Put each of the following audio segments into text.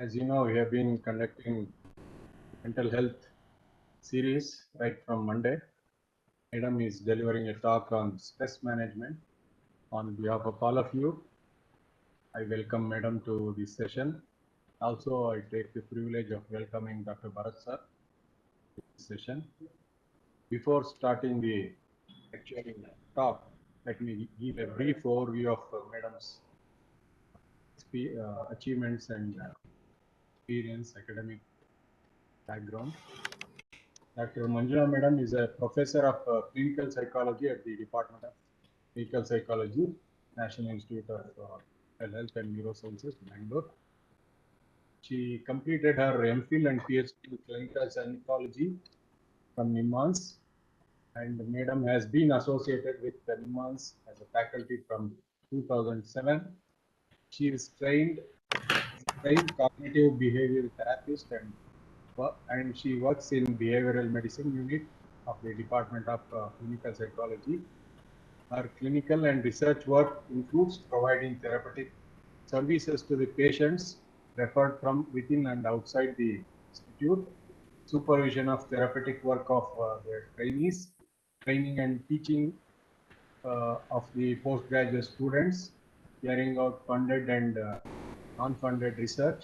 As you know, we have been conducting mental health series right from Monday. Madam is delivering a talk on stress management. On behalf of all of you, I welcome Madam to this session. Also, I take the privilege of welcoming Dr. Bharat sir to this session. Before starting the actual talk, let me give a brief overview of Madam's achievements and experience, academic background. Dr. Manjula Madam is a professor of clinical psychology at the Department of Clinical Psychology, National Institute of Health and Neurosciences, Bangalore. She completed her MPhil and PhD in clinical psychology from NIMHANS, and Madam has been associated with NIMHANS as a faculty from 2007. She is trained cognitive behavioral therapist and she works in behavioral medicine unit of the Department of Clinical Psychology. Her clinical and research work includes providing therapeutic services to the patients referred from within and outside the institute, supervision of therapeutic work of their trainees, training and teaching of the postgraduate students, carrying out funded and non-funded research,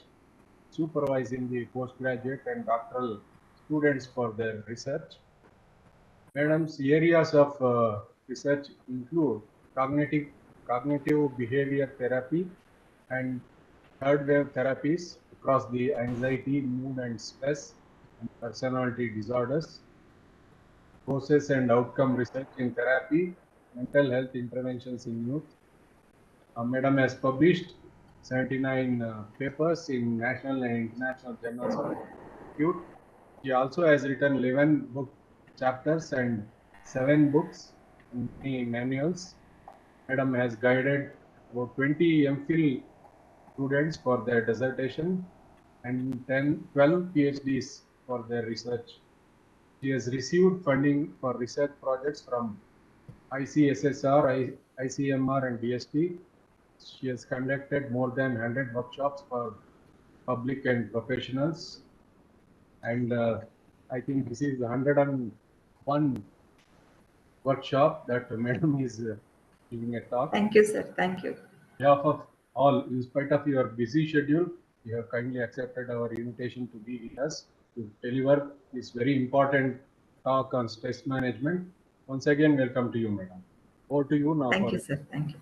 supervising the postgraduate and doctoral students for their research. Madam's areas of research include cognitive behavior therapy and third wave therapies across the anxiety, mood and stress and personality disorders, process and outcome research in therapy, mental health interventions in youth. Madam has published 79 papers in national and international journals of the Institute. She also has written 11 book chapters and 7 books and many manuals. Madam has guided about 20 MPhil students for their dissertation and 12 PhDs for their research. She has received funding for research projects from ICSSR, ICMR and DST. She has conducted more than 100 workshops for public and professionals. And I think this is 101 workshop that Madam is giving a talk. Thank you, sir. Thank you. On behalf of all, in spite of your busy schedule, you have kindly accepted our invitation to be with us to deliver this very important talk on stress management. Once again, welcome to you, Madam. Over to you now. Thank you, sir. Thank you.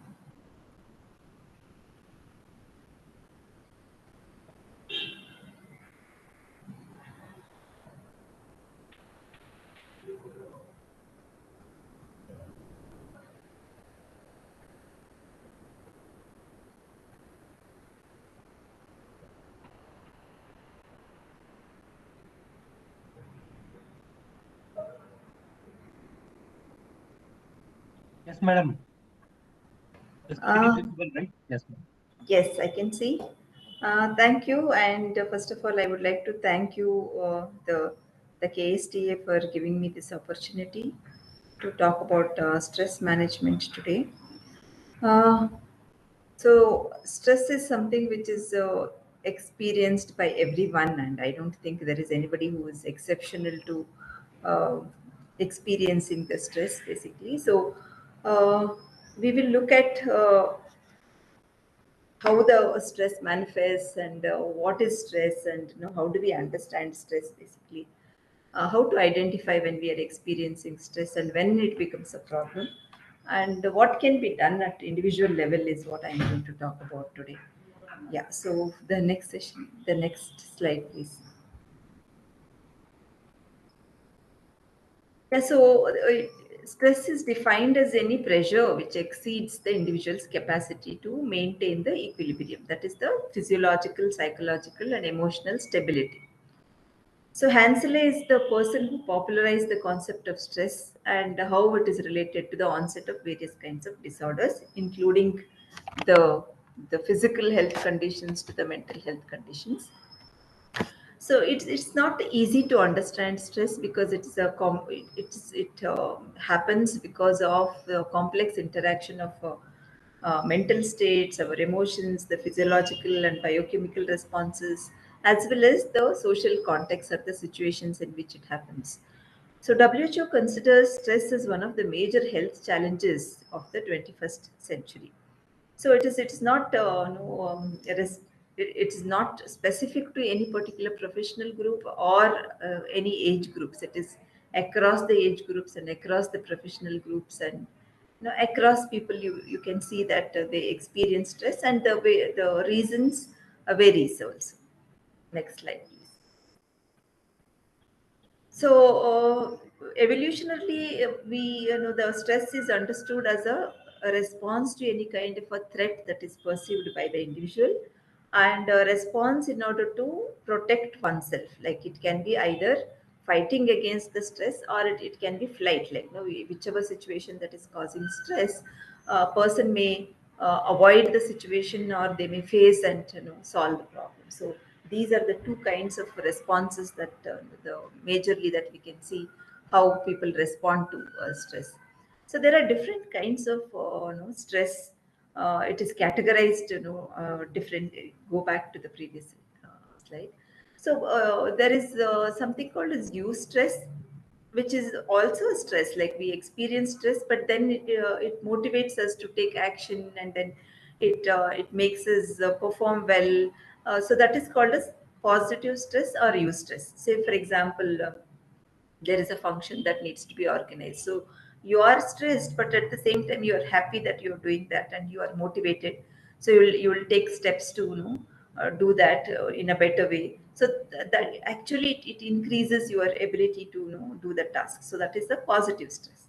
Yes, madam. Yes, right? Yes, ma'am. Yes, I can see. Thank you. And first of all, I would like to thank you, the KSTA, for giving me this opportunity to talk about stress management today. Uh, so, stress is something which is experienced by everyone, and I don't think there is anybody who is exceptional to uh, experiencing the stress, basically. So, we will look at how the stress manifests and what is stress, and how do we understand stress, basically. How to identify when we are experiencing stress and when it becomes a problem, and what can be done at individual level is what I'm going to talk about today. Yeah, so the next slide, please. Yeah, so stress is defined as any pressure which exceeds the individual's capacity to maintain the equilibrium. That is the physiological, psychological, and emotional stability. So Hansel is the person who popularized the concept of stress and how it is related to the onset of various kinds of disorders, including the the physical health conditions to the mental health conditions. So it's not easy to understand stress because it happens because of the complex interaction of mental states, our emotions, the physiological and biochemical responses, as well as the social context of the situations in which it happens. So WHO considers stress as one of the major health challenges of the 21st century. So it is not no, it is not specific to any particular professional group or any age groups. It is across the age groups and across the professional groups, and across people. You can see that they experience stress, and the reasons varies also. Next slide, please. So, evolutionarily, the stress is understood as a response to any kind of a threat that is perceived by the individual, and a response in order to protect oneself. Like it can be either fighting against the stress, or it can be flight. Like whichever situation that is causing stress, a person may avoid the situation, or they may face and solve the problem. So these are the two kinds of responses that the majorly that we can see how people respond to stress. So there are different kinds of stress. It is categorized different. Go back to the previous slide. So there is something called as eustress, which is also a stress. Like we experience stress, but then it motivates us to take action, and then it makes us perform well. So that is called as positive stress or eustress. Say for example, there is a function that needs to be organized, so you are stressed, but at the same time you are happy that you're doing that, and you are motivated. So you will take steps to do that in a better way. So that actually it increases your ability to do the task. So that is the positive stress.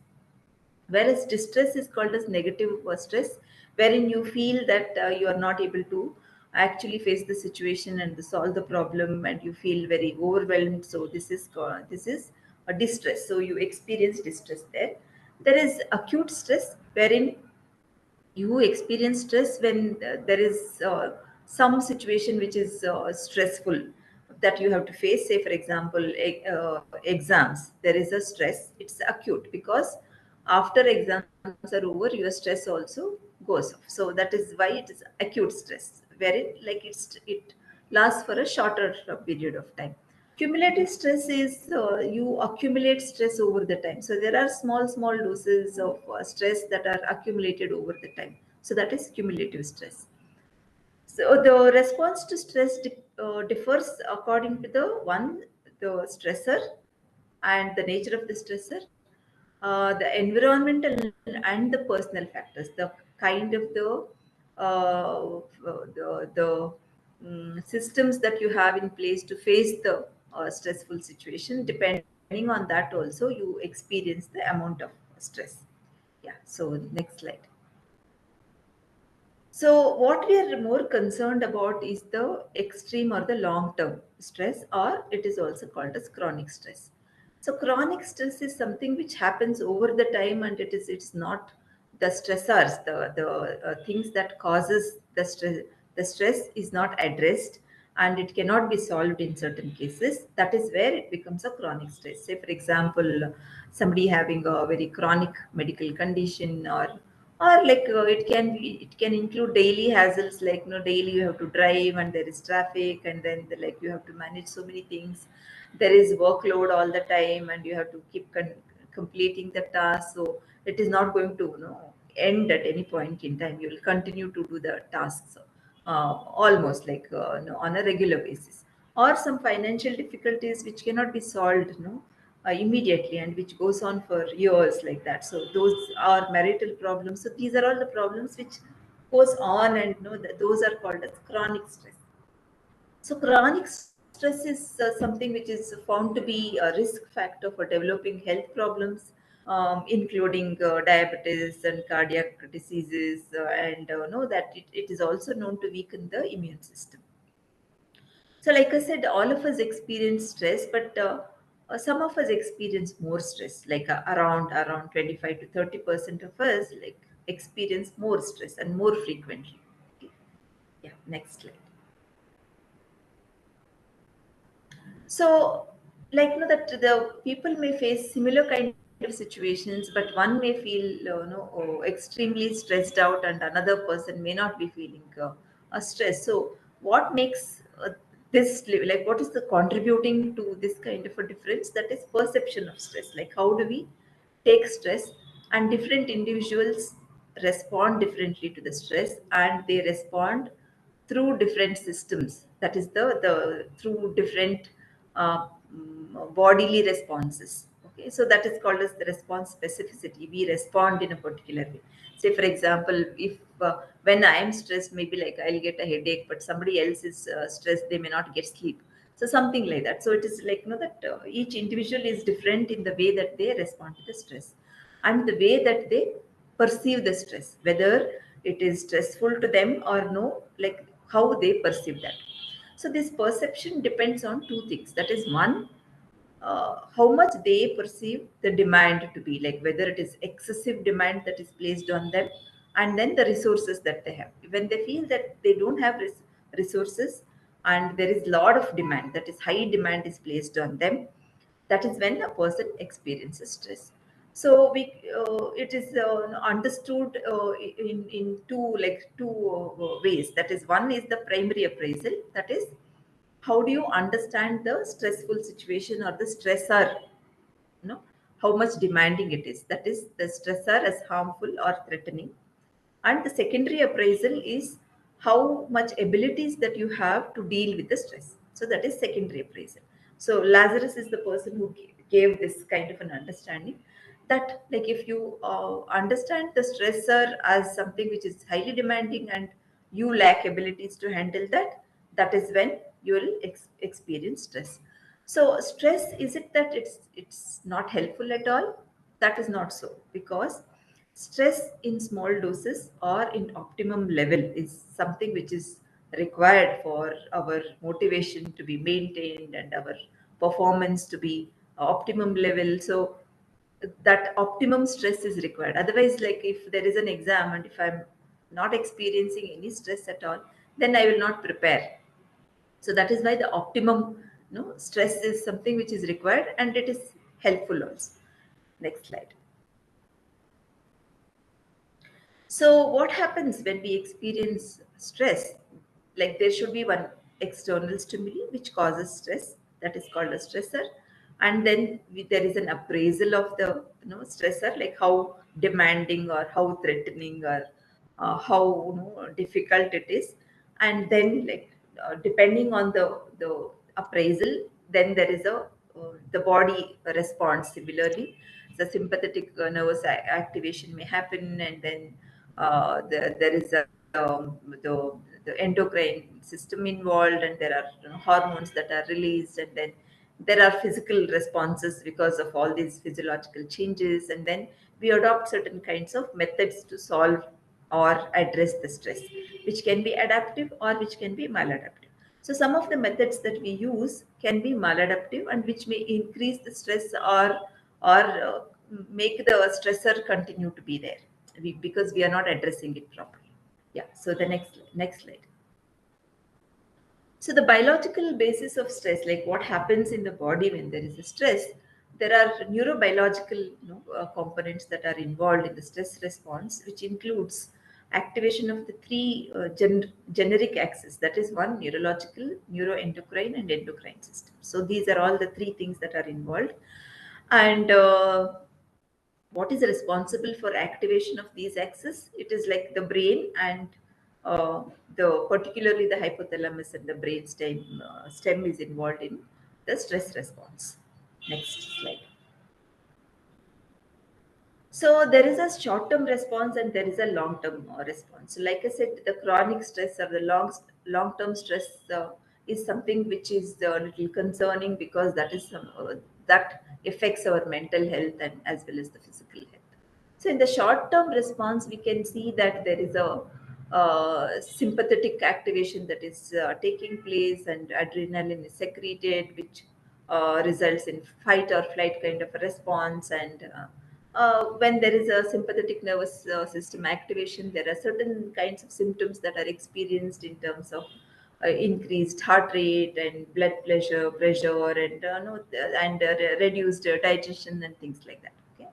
Whereas distress is called as negative stress, wherein you feel that you are not able to actually face the situation and solve the problem, and you feel very overwhelmed. So this is a distress. So you experience distress there. There is acute stress, wherein you experience stress when there is some situation which is stressful that you have to face. Say for example, exams. There is a stress. It's acute because after exams are over, your stress also goes off. So that is why it is acute stress, where it lasts for a shorter period of time. Cumulative stress is you accumulate stress over the time. So there are small doses of stress that are accumulated over the time. So that is cumulative stress. So the response to stress differs according to the stressor and the nature of the stressor, the environmental and the personal factors, the kind of the systems that you have in place to face the stressful situation. Depending on that, also you experience the amount of stress. Yeah. So next slide. So what we are more concerned about is the extreme or the long-term stress, or it is also called as chronic stress. So chronic stress is something which happens over the time, and it's not the stressors, the things that causes the stress. The stress is not addressed, and it cannot be solved in certain cases. That is where it becomes a chronic stress. Say for example, somebody having a very chronic medical condition, or like it can include daily hassles, like daily you have to drive, and there is traffic, and then like you have to manage so many things. There is workload all the time, and you have to keep completing the task. So it is not going to end at any point in time. You will continue to do the tasks almost like on a regular basis. Or some financial difficulties which cannot be solved immediately, and which goes on for years, like that. So those are marital problems. So these are all the problems which goes on, and that those are called as chronic stress. So chronic stress is something which is found to be a risk factor for developing health problems, including diabetes and cardiac diseases, and know that it is also known to weaken the immune system. So, like I said, all of us experience stress, but some of us experience more stress. Like around 25 to 30% of us like experience more stress and more frequently. Okay. Yeah. Next slide. So, like that the people may face similar kind of situations, but one may feel extremely stressed out, and another person may not be feeling a stress. So, what makes like what is the contributing to this kind of a difference? That is perception of stress. Like how do we take stress, and different individuals respond differently to the stress, and they respond through different systems. That is the through different bodily responses. Okay, so that is called as the response specificity. We respond in a particular way. Say, for example, if when I am stressed, maybe like I'll get a headache, but somebody else is stressed, they may not get sleep. So something like that. So it is like that each individual is different in the way that they respond to the stress, and the way that they perceive the stress, whether it is stressful to them or no, like how they perceive that. So this perception depends on two things. That is one, how much they perceive the demand to be, like whether it is excessive demand that is placed on them, and then the resources that they have. When they feel that they don't have resources, and there is lot of demand, that is high demand is placed on them, that is when a person experiences stress. So we it is understood in two ways. That is, one is the primary appraisal. That is, how do you understand the stressful situation or the stressor, how much demanding it is. That is the stressor as harmful or threatening. And the secondary appraisal is how much abilities that you have to deal with the stress. So that is secondary appraisal. So Lazarus is the person who gave this kind of an understanding, that like if you understand the stressor as something which is highly demanding and you lack abilities to handle that, that is when you will experience stress. So stress, is it that it's not helpful at all? That is not so, because stress in small doses or in optimum level is something which is required for our motivation to be maintained and our performance to be optimum level. So that optimum stress is required. Otherwise, like if there is an exam and if I'm not experiencing any stress at all, then I will not prepare. So that is why the optimum stress is something which is required, and it is helpful also. Next slide. So what happens when we experience stress? Like there should be one external stimuli which causes stress, that is called a stressor, and then there is an appraisal of the stressor, like how demanding or how threatening or how difficult it is, and then like depending on the appraisal, then there is a the body responds similarly. The sympathetic nervous activation may happen, and then there is the endocrine system involved, and there are hormones that are released, and then there are physical responses because of all these physiological changes, and then we adopt certain kinds of methods to solve or address the stress, which can be adaptive or which can be maladaptive. So some of the methods that we use can be maladaptive, and which may increase the stress or make the stressor continue to be there, because we are not addressing it properly. Yeah. So the next slide. So the biological basis of stress, like what happens in the body when there is a stress, there are neurobiological components that are involved in the stress response, which includes activation of the three generic axes. That is one, neurological, neuroendocrine, and endocrine system. So these are all the three things that are involved. And what is responsible for activation of these axes? It is like the brain and the particularly the hypothalamus and the brain stem is involved in the stress response. Next slide. So there is a short-term response and there is a long-term response. So like I said, the chronic stress or the long-term stress is something which is a little concerning, because that is that affects our mental health and as well as the physical health. So in the short-term response, we can see that there is a sympathetic activation that is taking place, and adrenaline is secreted, which results in fight or flight kind of a response. And when there is a sympathetic nervous system activation, there are certain kinds of symptoms that are experienced in terms of increased heart rate and blood pressure, and reduced digestion and things like that. Okay.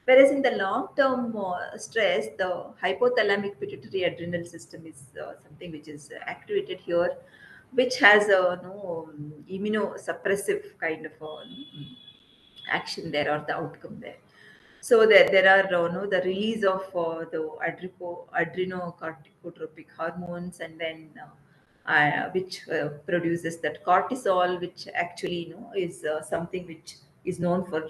Whereas in the long-term stress, the hypothalamic pituitary adrenal system is something which is activated here, which has a immunosuppressive kind of action there, or the outcome there. So there are the release of the adrenocorticotropic hormones, and then which produces that cortisol, which actually is something which is known for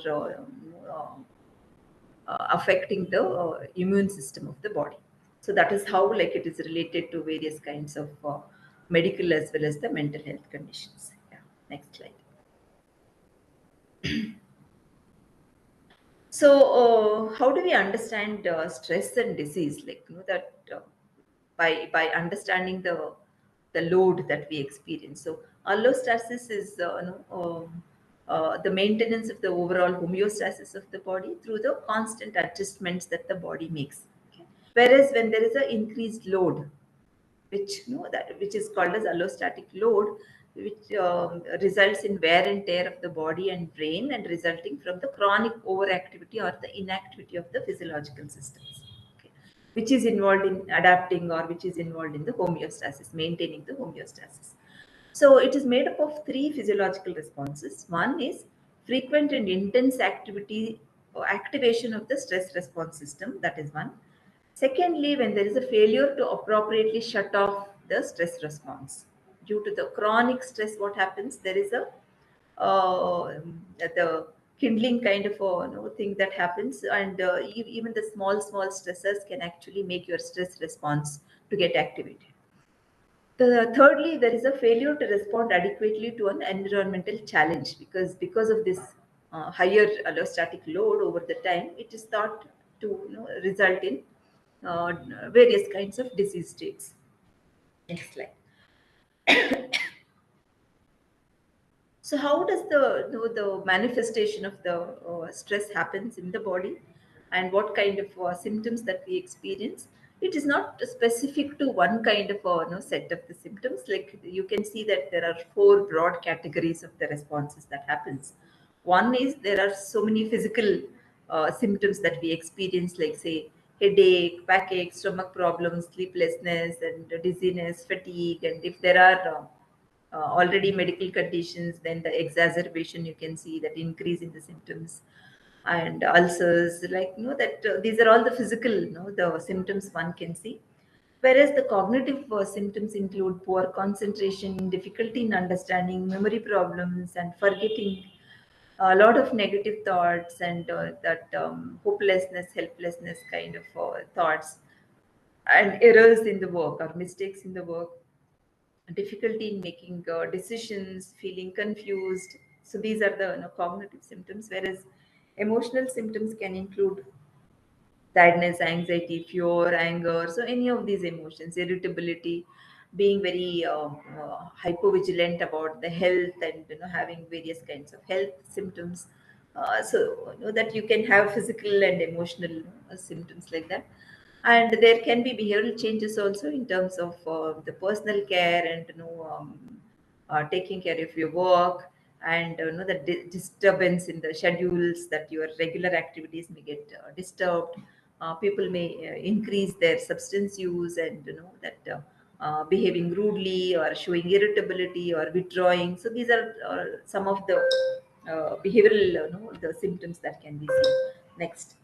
affecting the immune system of the body. So that is how like it is related to various kinds of medical as well as the mental health conditions. Yeah. Next slide. So, how do we understand stress and disease? Like, that by understanding the load that we experience. So, allostasis is the maintenance of the overall homeostasis of the body through the constant adjustments that the body makes. Okay? Whereas when there is an increased load, which is called as allostatic load, which results in wear and tear of the body and brain, and resulting from the chronic overactivity or the inactivity of the physiological systems, okay, which is involved in adapting, or which is involved in the homeostasis, maintaining the homeostasis. So it is made up of three physiological responses. One is frequent and intense activity or activation of the stress response system. That is one. Secondly, when there is a failure to appropriately shut off the stress response due to the chronic stress, what happens? There is a the kindling kind of thing that happens, and even the small stressors can actually make your stress response to get activated. Thirdly, there is a failure to respond adequately to an environmental challenge, because of this higher allostatic load over the time, it is thought to result in uh, various kinds of disease states. Next slide. So, how does the manifestation of the stress happens in the body, and what kind of symptoms that we experience? It is not specific to one kind of set of the symptoms. Like, you can see that there are four broad categories of the responses that happens. One is there are so many physical symptoms that we experience, like say headache, backache, stomach problems, sleeplessness, and dizziness, fatigue, and if there are already medical conditions, then the exacerbation, you can see that increase in the symptoms, and ulcers, like that these are all the physical the symptoms one can see. Whereas the cognitive symptoms include poor concentration, difficulty in understanding, memory problems, and forgetting, a lot of negative thoughts, and that hopelessness, helplessness kind of thoughts, and errors in the work or mistakes in the work, difficulty in making decisions, feeling confused. So these are the cognitive symptoms. Whereas emotional symptoms can include sadness, anxiety, fear, anger. So any of these emotions, irritability, being very hypervigilant about the health, and having various kinds of health symptoms. So that you can have physical and emotional symptoms like that. And there can be behavioral changes also in terms of the personal care, and taking care of your work, and the disturbance in the schedules, that your regular activities may get disturbed. People may increase their substance use, and that behaving rudely, or showing irritability, or withdrawing. So these are some of the behavioral the symptoms that can be seen. Next.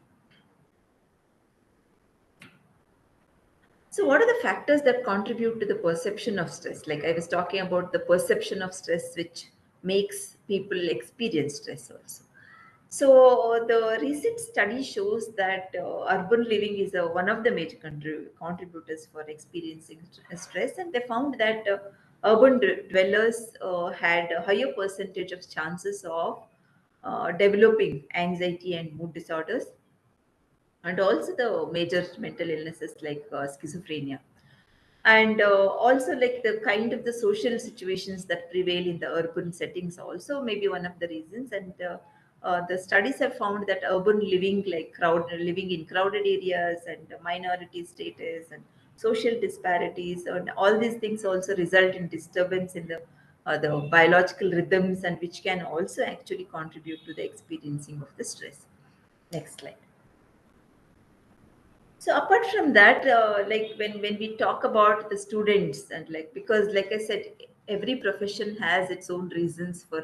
So, what are the factors that contribute to the perception of stress? Like I was talking about the perception of stress, which makes people experience stress also. So, the recent study shows that urban living is one of the major contributors for experiencing stress, and they found that urban dwellers had a higher percentage of chances of developing anxiety and mood disorders, and also the major mental illnesses like schizophrenia, and also like the kind of the social situations that prevail in the urban settings also may be one of the reasons. And the studies have found that urban living, like living in crowded areas, and minority status, and social disparities, and all these things also result in disturbance in the biological rhythms, and which can also actually contribute to the experiencing of the stress. Next slide. So apart from that, like when we talk about the students and like, because like I said, every profession has its own reasons for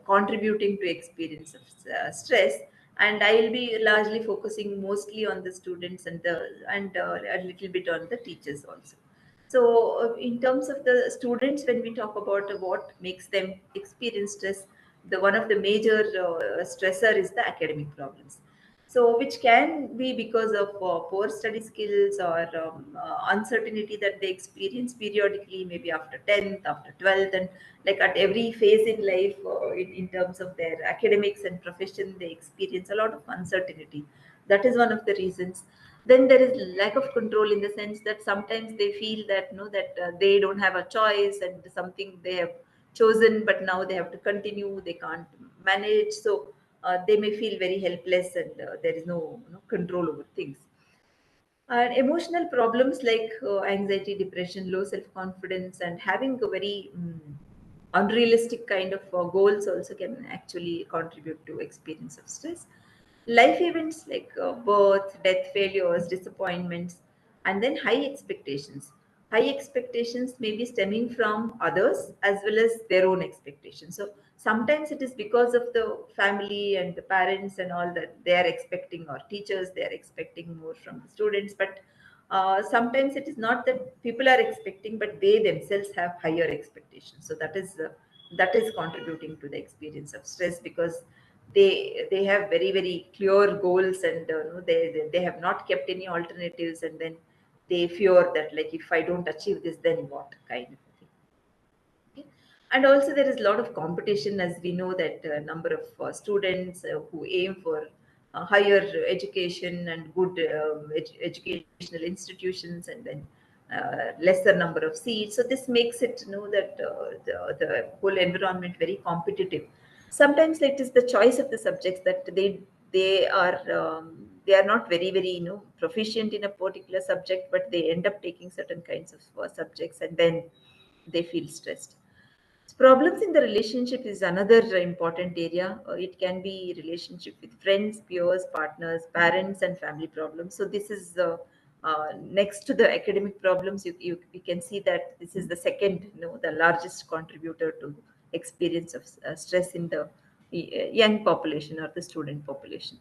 contributing to experience of stress, and I will be largely focusing mostly on the students and a little bit on the teachers also. So in terms of the students, when we talk about what makes them experience stress, the one of the major stressor is the academic problems, so which can be because of poor study skills or uncertainty that they experience periodically, maybe after 10th, after 12th, and like at every phase in life, in terms of their academics and profession, they experience a lot of uncertainty. That is one of the reasons. Then there is lack of control, in the sense that sometimes they feel that they don't have a choice, and something they have chosen, but now they have to continue, they can't manage. So they may feel very helpless, and there is no, control over things. And emotional problems like anxiety, depression, low self confidence, and having a very unrealistic kind of goals also can actually contribute to experience of stress. Life events like birth, death, failures, disappointments, and then high expectations. High expectations may be stemming from others as well as their own expectations. So sometimes it is because of the family and the parents and all, that they are expecting, or teachers, they are expecting more from the students. But sometimes it is not that people are expecting, but they themselves have higher expectations. So that is contributing to the experience of stress, because they have very very clear goals, and they have not kept any alternatives, and then they fear that, like, if I don't achieve this, then what, kind of thing. Okay. And also there is a lot of competition, as we know that number of students who aim for higher education and good educational institutions, and then lesser number of seats. So this makes it, that the whole environment very competitive. Sometimes it is the choice of the subjects that they are not very very proficient in a particular subject, but they end up taking certain kinds of subjects, and then they feel stressed. Problems in the relationship is another important area. It can be relationship with friends, peers, partners, parents, and family problems. So this is next to the academic problems. You can see that this is the second, the largest contributor to experience of stress in the young population, or the student population.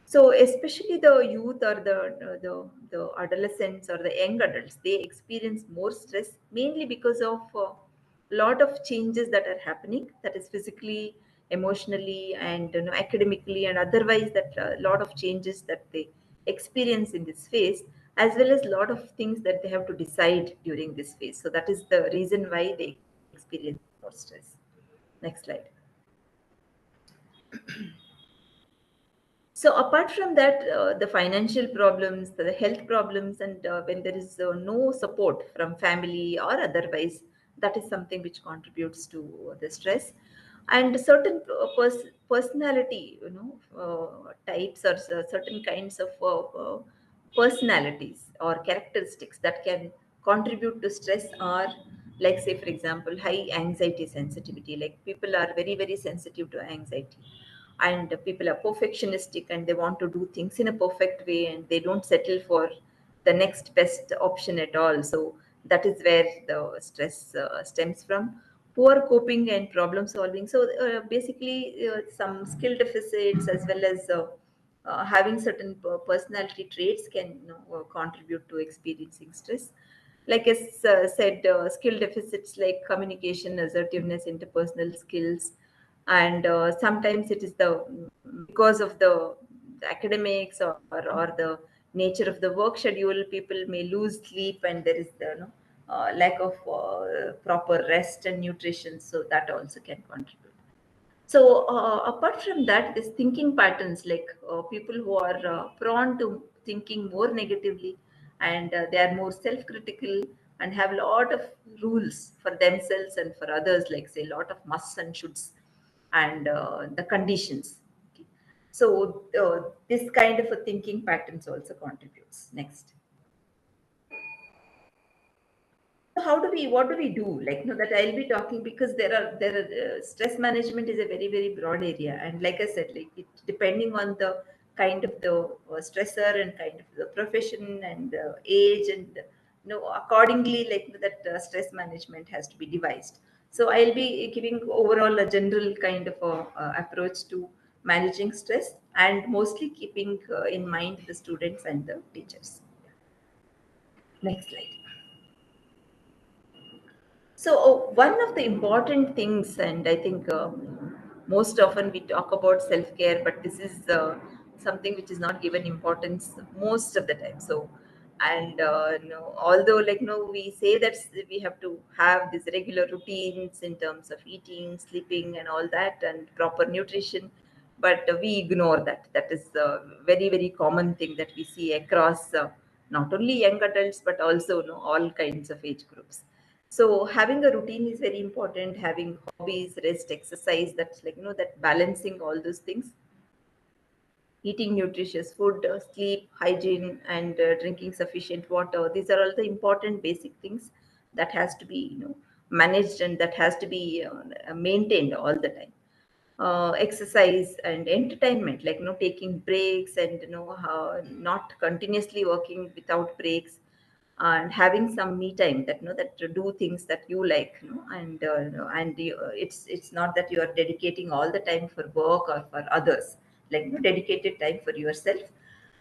So especially the youth, or the adolescents or the young adults, they experience more stress, mainly because of lot of changes that are happening, that is physically, emotionally, and academically, and otherwise, that lot of changes that they experience in this phase, as well as lot of things that they have to decide during this phase. So that is the reason why they experience more stress. Next slide. So apart from that, the financial problems, the health problems, and when there is no support from family or otherwise, that is something which contributes to the stress. And certain personality, types, or certain kinds of personalities or characteristics that can contribute to stress are, like, say for example, high anxiety sensitivity. Like, people are very very sensitive to anxiety, and people are perfectionistic, and they want to do things in a perfect way, and they don't settle for the next best option at all. So that is where the stress stems from. Poor coping and problem solving. So basically some skill deficits, as well as having certain personality traits can contribute to experiencing stress. Like I said, skill deficits like communication, assertiveness, interpersonal skills, and sometimes it is the because of the academics, or the nature of the work schedule, people may lose sleep, and there is the lack of proper rest and nutrition, so that also can contribute. So apart from that, this thinking patterns, like people who are prone to thinking more negatively, and they are more self-critical, and have a lot of rules for themselves and for others, like, say, a lot of musts and shoulds, and the conditions. Okay. So this kind of a thinking patterns also contributes. Next. So how do we, what do we do, like, that I'll be talking, because there are stress management is a very very broad area, and like I said, like, it depending on the kind of the stressor and kind of the profession and age, and accordingly, like that stress management has to be devised. So I'll be giving overall a general kind of approach to managing stress, and mostly keeping in mind the students and the teachers. Next slide. So one of the important things, and I think most often we talk about self-care, but this is something which is not given importance most of the time. So, and although we say that we have to have these regular routines in terms of eating, sleeping, and all that, and proper nutrition, but we ignore that. That is a very, very common thing that we see across not only young adults but also all kinds of age groups. So having a routine is very important. Having hobbies, rest, exercise, that's that balancing all those things. Eating nutritious food, sleep, hygiene, and drinking sufficient water. These are all the important basic things that has to be managed, and that has to be maintained all the time. Exercise and entertainment, taking breaks, and not continuously working without breaks, and having some me time, that to do things that you like, and it's not that you are dedicating all the time for work or for others. Dedicated time for yourself,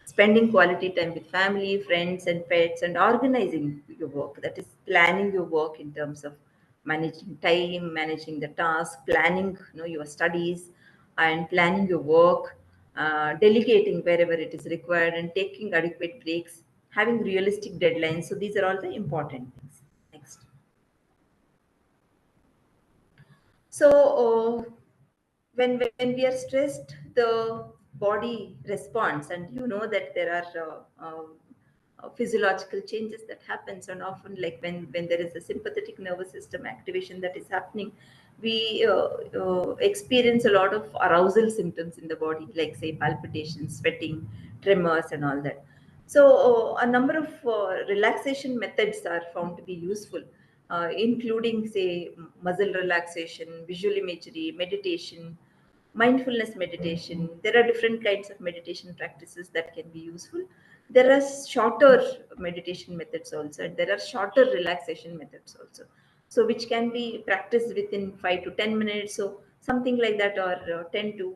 spending quality time with family, friends, and pets, and organizing your work, that is planning your work in terms of managing time, managing the task, planning your studies, and planning your work, delegating wherever it is required, and taking adequate breaks, having realistic deadlines. So these are all the important things. Next. So when we are stressed, the body responds, and that there are physiological changes that happens, and often when there is a sympathetic nervous system activation that is happening, we experience a lot of arousal symptoms in the body, like say palpitations, sweating, tremors, and all that. So a number of relaxation methods are found to be useful, including say muscle relaxation, visual imagery, meditation, mindfulness meditation. There are different kinds of meditation practices that can be useful. There are shorter meditation methods also, and there are shorter relaxation methods also, so which can be practiced within 5 to 10 minutes, so something like that, or 10 to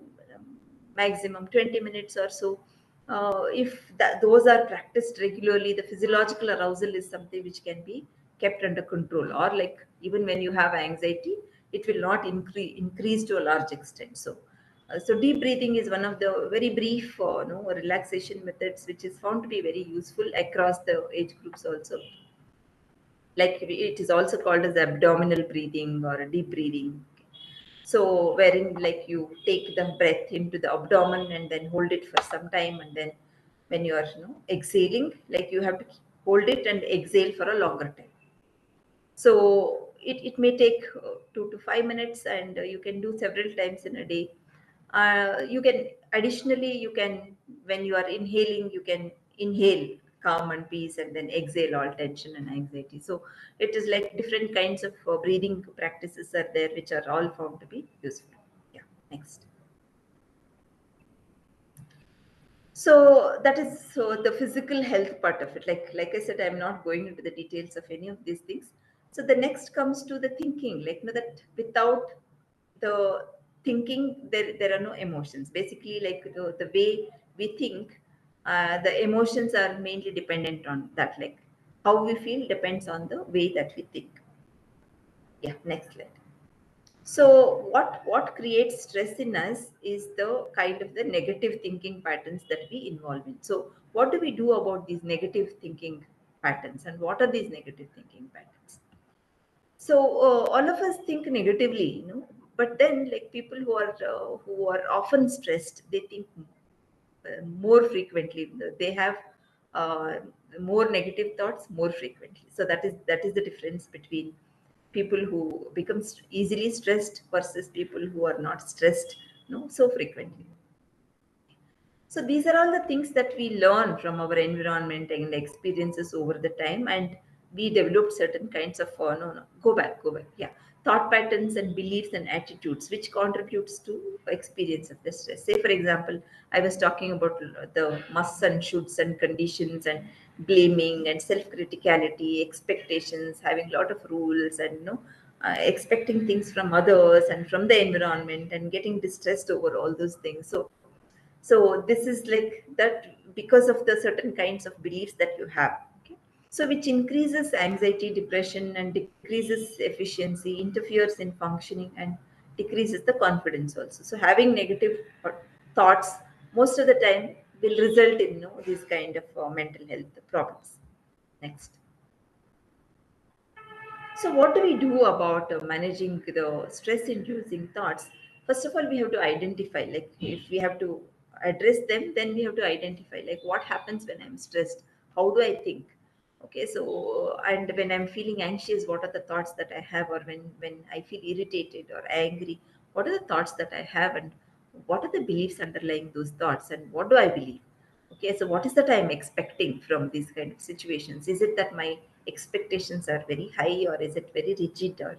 maximum 20 minutes or so. If those are practiced regularly, the physiological arousal is something which can be kept under control, or even when you have anxiety, it will not increase to a large extent. So deep breathing is one of the very brief relaxation methods, which is found to be very useful across the age groups also. Like it is also called as abdominal breathing or deep breathing. So wherein you take the breath into the abdomen and then hold it for some time, and then when you are exhaling, you have to hold it and exhale for a longer time. So it may take 2 to 5 minutes, and you can do several times in a day. You can additionally, when you are inhaling, you can inhale calm and peace, and then exhale all tension and anxiety. So it is like different kinds of breathing practices are there, which are all found to be useful. Yeah, next. So that is the physical health part of it. Like I said, I'm not going into the details of any of these things. So the next comes to the thinking, that without the thinking, there are no emotions. Basically, the way we think, the emotions are mainly dependent on that. How we feel depends on the way that we think. Yeah, next slide. So what creates stress in us is the kind of the negative thinking patterns that we involve in. So what do we do about these negative thinking patterns, and what are these negative thinking patterns? So all of us think negatively, but then people who are often stressed, they think more frequently. They have uh, more negative thoughts more frequently. So that is the difference between people who become easily stressed versus people who are not stressed so frequently. So these are all the things that we learn from our environment and experiences over the time, and we developed certain kinds of no, go back, yeah. thought patterns and beliefs and attitudes which contributes to experience of the stress. Say for example, I was talking about the musts and shoulds and conditions and blaming and self-criticality, expectations, having a lot of rules, and expecting things from others and from the environment, and getting distressed over all those things. So this is like that because of the certain kinds of beliefs that you have. Okay? So which increases anxiety, depression, and decreases efficiency, interferes in functioning, and decreases the confidence also. So having negative thoughts most of the time will result in these kind of mental health problems. Next. So, what do we do about managing the stress-inducing thoughts? First of all, we have to identify, like, if we have to address them, then we have to identify, like, what happens when I'm stressed? How do I think? Okay, so, and when I'm feeling anxious, what are the thoughts that I have? Or when I feel irritated or angry, what are the thoughts that I have? And what are the beliefs underlying those thoughts? And what do I believe? Okay, so what is that I'm expecting from these kind of situations? Is it that my expectations are very high, or is it very rigid, or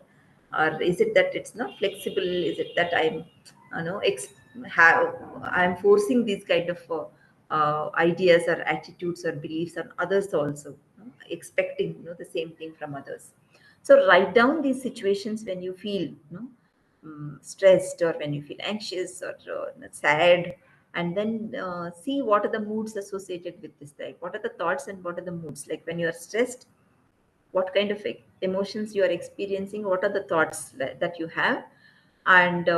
is it that it's not flexible? Is it that I'm have I'm forcing these kind of ideas or attitudes or beliefs on others also, expecting the same thing from others. So write down these situations when you feel stressed, or when you feel anxious, or sad, and then see what are the moods associated with this, like what are the thoughts and what are the moods. Like when you are stressed, what kind of emotions you are experiencing, what are the thoughts that you have, and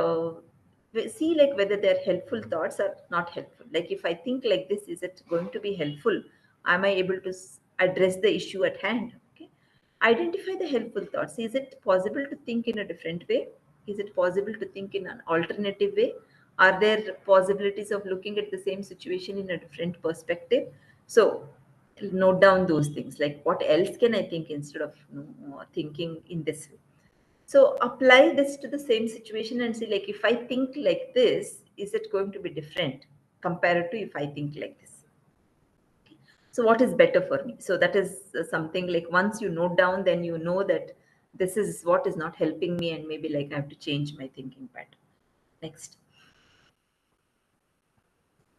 see like whether they're helpful thoughts or not helpful. Like if I think like this, is it going to be helpful? Am I able to address the issue at hand? Okay, identify the helpful thoughts. Is it possible to think in a different way? Is it possible to think in an alternative way? Are there possibilities of looking at the same situation in a different perspective? So note down those things, like what else can I think instead of thinking in this way. So apply this to the same situation and see, like, if I think like this, is it going to be different compared to if I think like this? So what is better for me? So that is something like, once you note down, then you know that this is what is not helping me, and maybe like I have to change my thinking pattern. Next.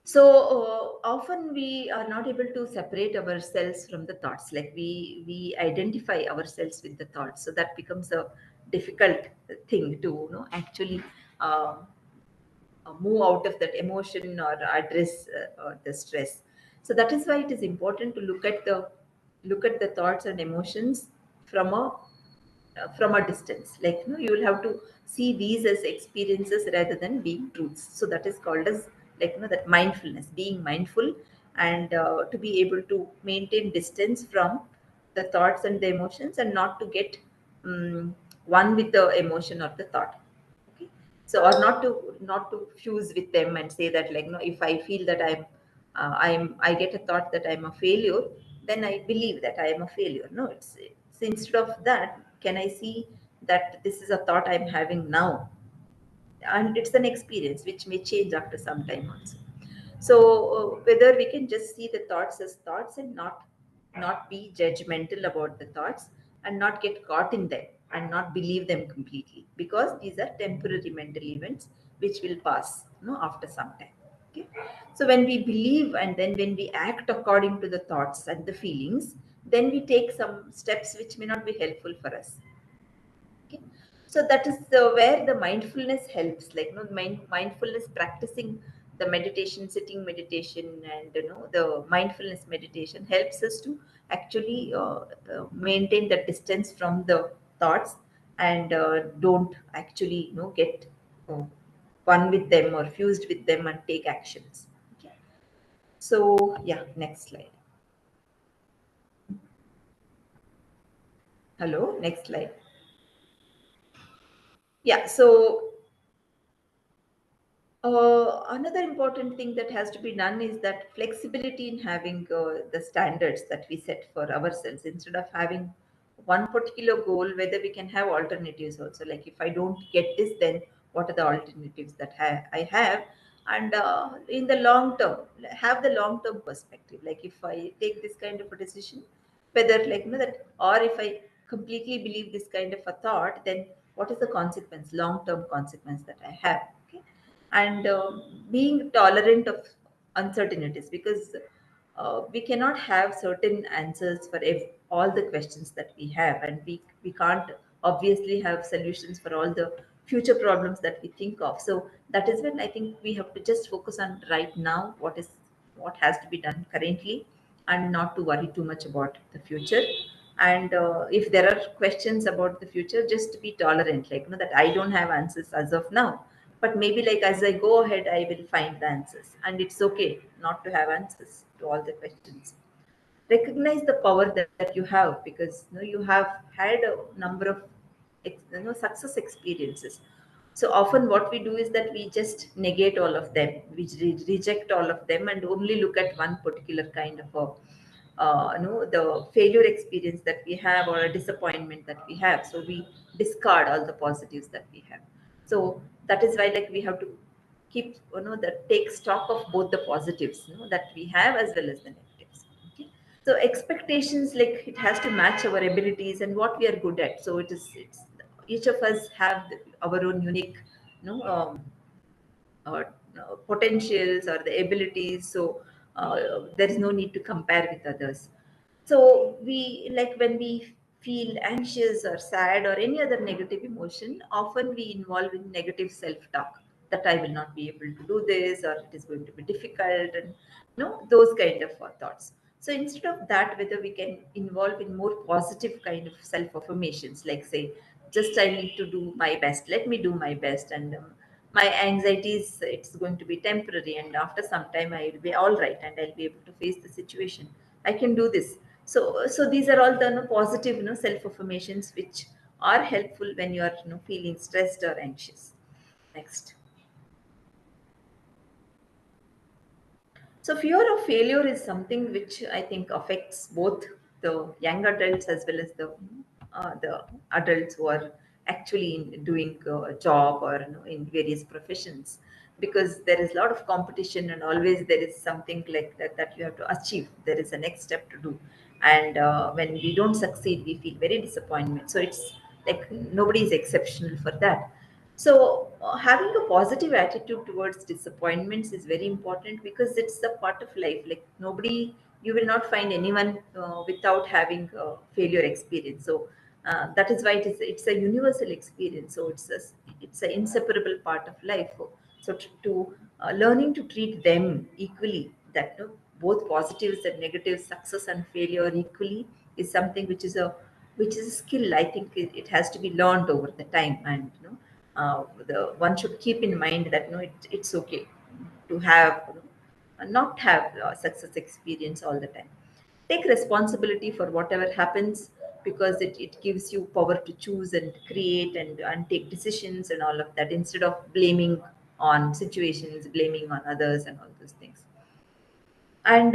So often we are not able to separate ourselves from the thoughts. Like we identify ourselves with the thoughts, so that becomes a difficult thing to actually uh, move out of that emotion or address the stress. So that is why it is important to look at the thoughts and emotions from a distance. Like you will have to see these as experiences rather than being truths. So that is called as, like that mindfulness, being mindful, and to be able to maintain distance from the thoughts and the emotions, and not to get um, one with the emotion or the thought. Okay, so or not to fuse with them and say that, like, if I feel that I get a thought that I'm a failure, then I believe that I am a failure. No, it's instead of that, can I see that this is a thought I'm having now, and it's an experience which may change after some time also. So whether we can just see the thoughts as thoughts, and not be judgmental about the thoughts, and not get caught in them, and not believe them completely, because these are temporary mental events which will pass after some time. Okay, so when we believe, and then when we act according to the thoughts and the feelings, then we take some steps which may not be helpful for us. Okay, so that is where the mindfulness helps. Like mindfulness, practicing the meditation, sitting meditation, and the mindfulness meditation helps us to actually maintain the distance from the thoughts, and don't actually get uh, one with them or fused with them and take actions. Okay, so yeah, next slide. Hello, next slide. Yeah, so another important thing that has to be done is that flexibility in having the standards that we set for ourselves, instead of having one particular goal, whether we can have alternatives also. Like if I don't get this, then what are the alternatives that I have? And in the long term, have the long term perspective. Like if I take this kind of a decision, whether, like that, or if I completely believe this kind of a thought, then what is the consequence, long-term consequence that I have. Okay, and being tolerant of uncertainties, because we cannot have certain answers for all the questions that we have, and we can't obviously have solutions for all the future problems that we think of. So that is when I think we have to just focus on right now, what has to be done currently, and not to worry too much about the future. And if there are questions about the future, just to be tolerant, like, that I don't have answers as of now, but maybe like as I go ahead, I will find the answers, and it's okay not to have answers to all the questions. Recognize the power that you have, because you have had a number of success experiences. So often what we do is that we just negate all of them, we reject all of them, and only look at one particular kind of a the failure experience that we have, or a disappointment that we have. So we discard all the positives that we have. So that is why, like, we have to keep take stock of both the positives that we have, as well as the negatives. Okay, so expectations, like, it has to match our abilities and what we are good at. So it's each of us have our own unique uh, potentials or the abilities. So there is no need to compare with others. So we, like, when we feel anxious or sad or any other negative emotion, often we involve in negative self-talk, that I will not be able to do this, or it is going to be difficult, and those kind of thoughts. So instead of that, whether we can involve in more positive kind of self-affirmations, like, say, just I need to do my best, let me do my best, and my anxieties, it's going to be temporary, and after some time I will be all right, and I'll be able to face the situation. I can do this. So these are all the positive self affirmations, which are helpful when you are feeling stressed or anxious. Next. So fear of failure is something which I think affects both the young adults as well as the adults who are actually doing a job, or in various professions, because there is a lot of competition, and always there is something like that you have to achieve. There is a next step to do, and when we don't succeed, we feel very disappointment. So it's like nobody is exceptional for that. So, having a positive attitude towards disappointments is very important, because it's a part of life. Like, nobody, you will not find anyone without having a failure experience. So, that is why it's a universal experience. So, it's an inseparable part of life. So, learning to treat them equally, that both positives and negatives, success and failure equally, is something which is a skill. I think it has to be learned over the time, and the one should keep in mind that it's okay to have not have success experience all the time. Take responsibility for whatever happens, because it gives you power to choose and create, and take decisions and all of that, instead of blaming on situations, blaming on others, and all those things. And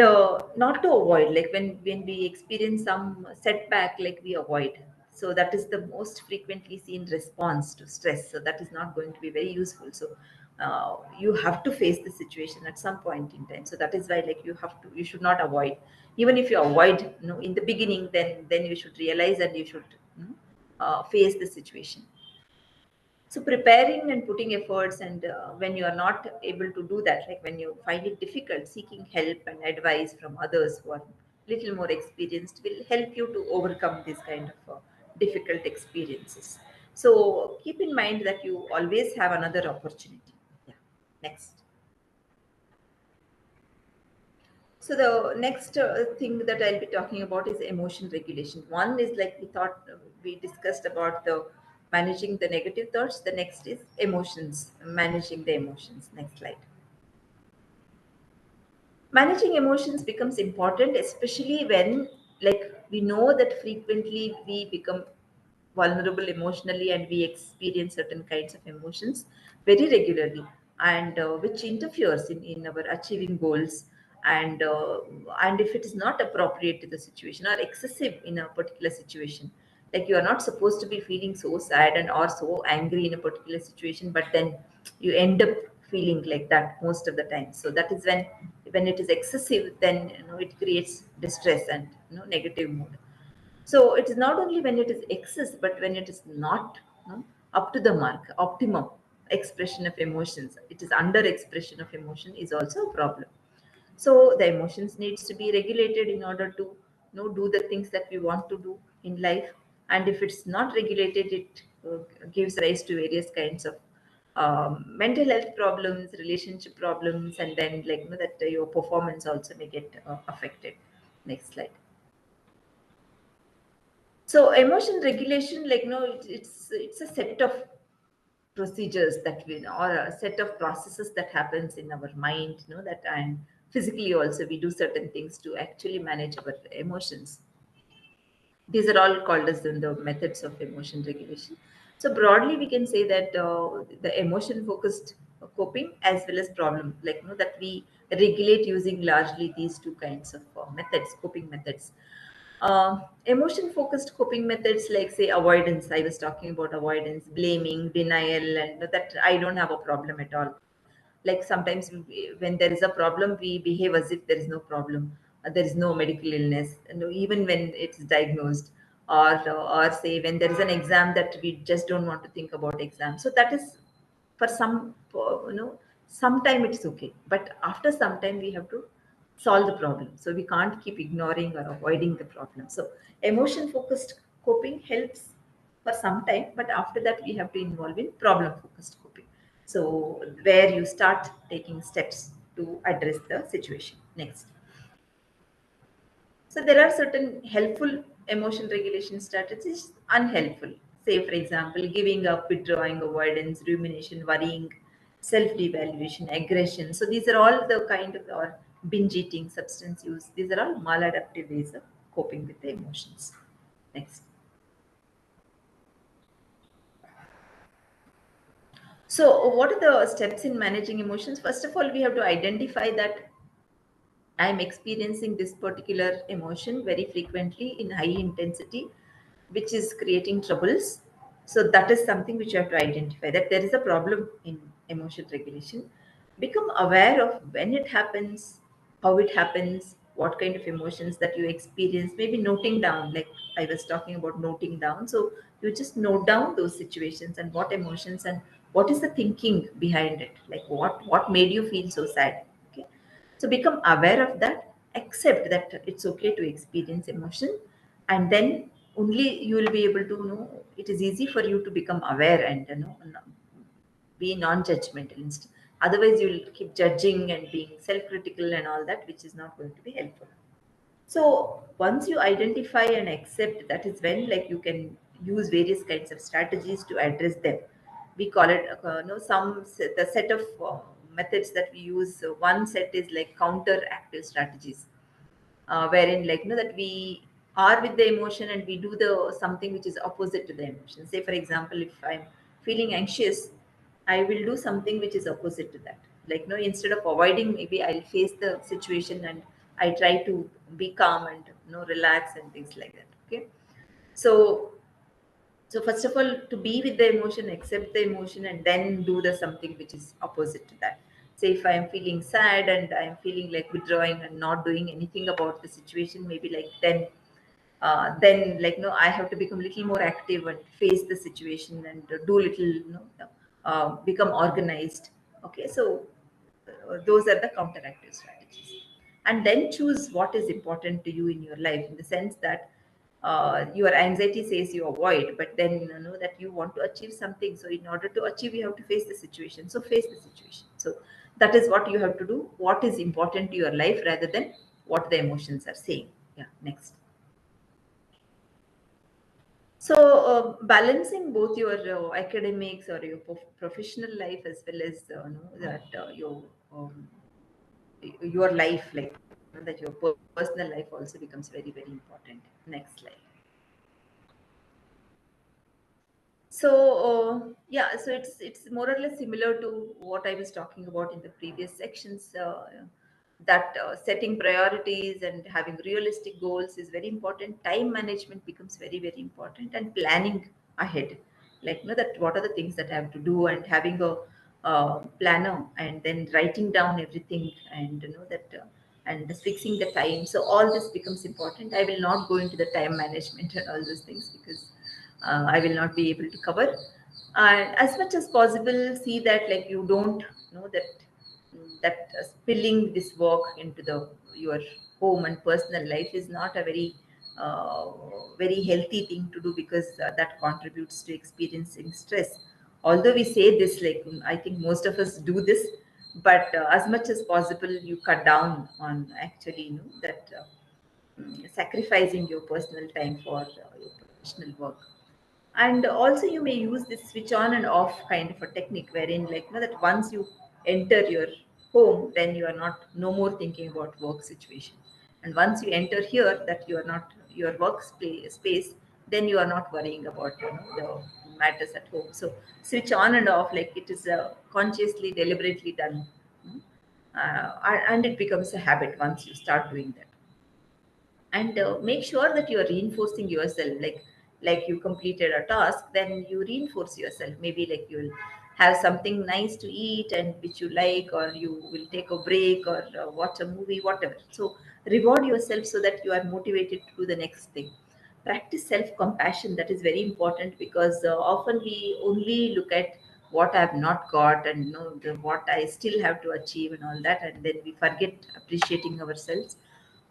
not to avoid, like, when we experience some setback, like, we avoid. So that is the most frequently seen response to stress. So that is not going to be very useful. So you have to face the situation at some point in time. So that is why, like, you should not avoid. Even if you avoid in the beginning, then you should realize, and you should face the situation. So preparing and putting efforts, and when you are not able to do that, like when you find it difficult, seeking help and advice from others who are little more experienced will help you to overcome this kind of difficult experiences. So keep in mind that you always have another opportunity. Yeah. Next. So the next thing that I'll be talking about is emotion regulation. One is, like, we discussed about the managing the negative thoughts. The next is emotions, managing the emotions. Next slide. Managing emotions becomes important, especially when, like, we know that frequently we become vulnerable emotionally, and we experience certain kinds of emotions very regularly, and which interferes in our achieving goals, and and if it is not appropriate to the situation, or excessive in a particular situation, like, you are not supposed to be feeling so sad and or so angry in a particular situation, but then you end up feeling like that most of the time. So that is when it is excessive, then it creates distress and negative mood. So it is not only when it is excess, but when it is not up to the mark, optimum expression of emotions. It is under expression of emotion is also a problem. So the emotions needs to be regulated in order to do the things that we want to do in life. And if it's not regulated, it gives rise to various kinds of mental health problems, relationship problems, and then that your performance also may get affected. Next slide. So emotion regulation, it's a set of procedures that we know, or a set of processes that happens in our mind, that, and physically also we do certain things to actually manage our emotions. These are all called as the methods of emotion regulation. So broadly, we can say that the emotion focused coping as well as problem, that we regulate using largely these two kinds of methods, coping methods. Emotion focused coping methods, like say avoidance. I was talking about avoidance, blaming, denial, and that I don't have a problem at all. Like sometimes when there is a problem, we behave as if there is no problem. There is no medical illness, even when it's diagnosed. Or say when there is an exam, that we just don't want to think about exam. So that is for sometime it's okay, but after some time we have to solve the problem. So we can't keep ignoring or avoiding the problem. So emotion focused coping helps for some time, but after that we have to involve in problem focused coping. So where you start taking steps to address the situation. Next. So there are certain helpful emotion regulation strategies, unhelpful. Say, for example, giving up, withdrawing, avoidance, rumination, worrying, self-devaluation, aggression. So these are all the kind of, or binge eating, substance use. These are all maladaptive ways of coping with the emotions. Next. So what are the steps in managing emotions? First of all, we have to identify that I am experiencing this particular emotion very frequently in high intensity, which is creating troubles. So that is something which you have to identify, that there is a problem in emotion regulation. Become aware of when it happens, how it happens, what kind of emotions that you experience. Maybe noting down, like I was talking about noting down. So you just note down those situations and what emotions and what is the thinking behind it. Like what made you feel so sad. Okay, so become aware of that, accept that it's okay to experience emotion, and then only you will be able to know. It is easy for you to become aware and be non-judgmental instead. Otherwise, you will keep judging and being self-critical and all that, which is not going to be helpful. So once you identify and accept, that is when you can use various kinds of strategies to address them. We call it the set of methods that we use. One set is like counteractive strategies, wherein that we are with the emotion and we do the something which is opposite to the emotion. Say for example, if I'm feeling anxious, I will do something which is opposite to that. Instead of avoiding, maybe I'll face the situation and I try to be calm and relax and things like that. Okay, so first of all, to be with the emotion, accept the emotion, and then do the something which is opposite to that. Say if I am feeling sad and I am feeling like withdrawing and not doing anything about the situation, maybe then I have to become a little more active and face the situation and do little become organized. Okay, so those are the counteractive strategies. And then choose what is important to you in your life, in the sense that your anxiety says you avoid, but then you know that you want to achieve something. So in order to achieve, you have to face the situation. So face the situation. So that is what you have to do. What is important to your life rather than what the emotions are saying. Yeah, next. So, balancing both your academics or your professional life as well as um, your life, that your personal life also becomes very, very important. Next slide. So, yeah, so it's more or less similar to what I was talking about in the previous sections. That setting priorities and having realistic goals is very important. Time management becomes very, very important, and planning ahead, that what are the things that I have to do, and having a planner, and then writing down everything, and and fixing the time. So all this becomes important. I will not go into the time management and all those things because I will not be able to cover. And as much as possible, see that like you don't know that spilling this work into the your home and personal life is not a uh, very healthy thing to do, because that contributes to experiencing stress. Although we say this, like I think most of us do this, but as much as possible you cut down on actually that sacrificing your personal time for your professional work. And also you may use this switch on and off kind of a technique, wherein like that once you enter your home, then you are not no more thinking about work situation, and once you enter here, that you are not your work space, then you are not worrying about the matters at home. So switch on and off, like it is consciously deliberately done, and it becomes a habit once you start doing that. And make sure that you are reinforcing yourself, like you completed a task, then you reinforce yourself. Maybe like you'll have something nice to eat and which you like, or you will take a break, or watch a movie, whatever. So reward yourself so that you are motivated to do the next thing. Practice self compassion, that is very important, because often we only look at what I have not got, and what I still have to achieve and all that, and then we forget appreciating ourselves,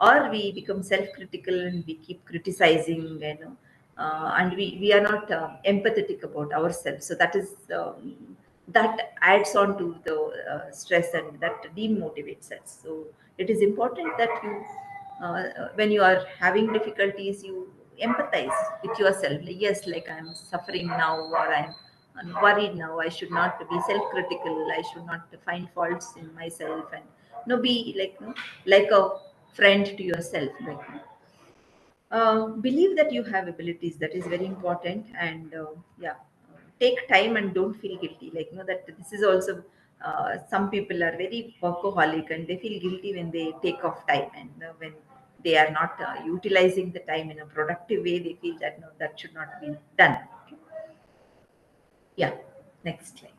or we become self-critical and we keep criticizing, and we are not empathetic about ourselves. So that is that adds on to the stress, and that demotivates us. So it is important that you when you are having difficulties, you empathize with yourself, like, yes, like I'm suffering now, or I'm worried now, I should not be self-critical, I should not find faults in myself, and be like like a friend to yourself, like believe that you have abilities, that is very important. And yeah, take time and don't feel guilty, like that this is also some people are very workaholic and they feel guilty when they take off time, and when they are not utilizing the time in a productive way, they feel that no, that should not be done. Okay. Yeah, next slide.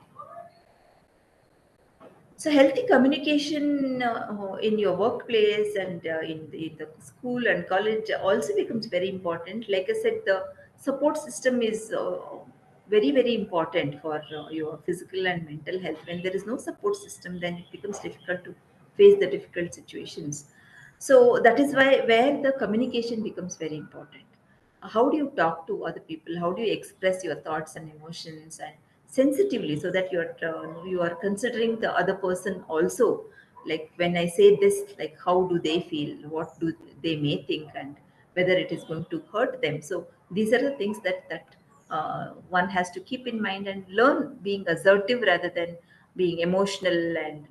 So healthy communication in your workplace and in the school and college also becomes very important. Like I said, the support system is very, very important for your physical and mental health. When there is no support system, then it becomes difficult to face the difficult situations. So that is why where the communication becomes very important. How do you talk to other people? How do you express your thoughts and emotions and sensitively, so that you are considering the other person also? Like when I say this, like how do they feel, what do they may think, and whether it is going to hurt them. So these are the things that one has to keep in mind and learn being assertive rather than being emotional, and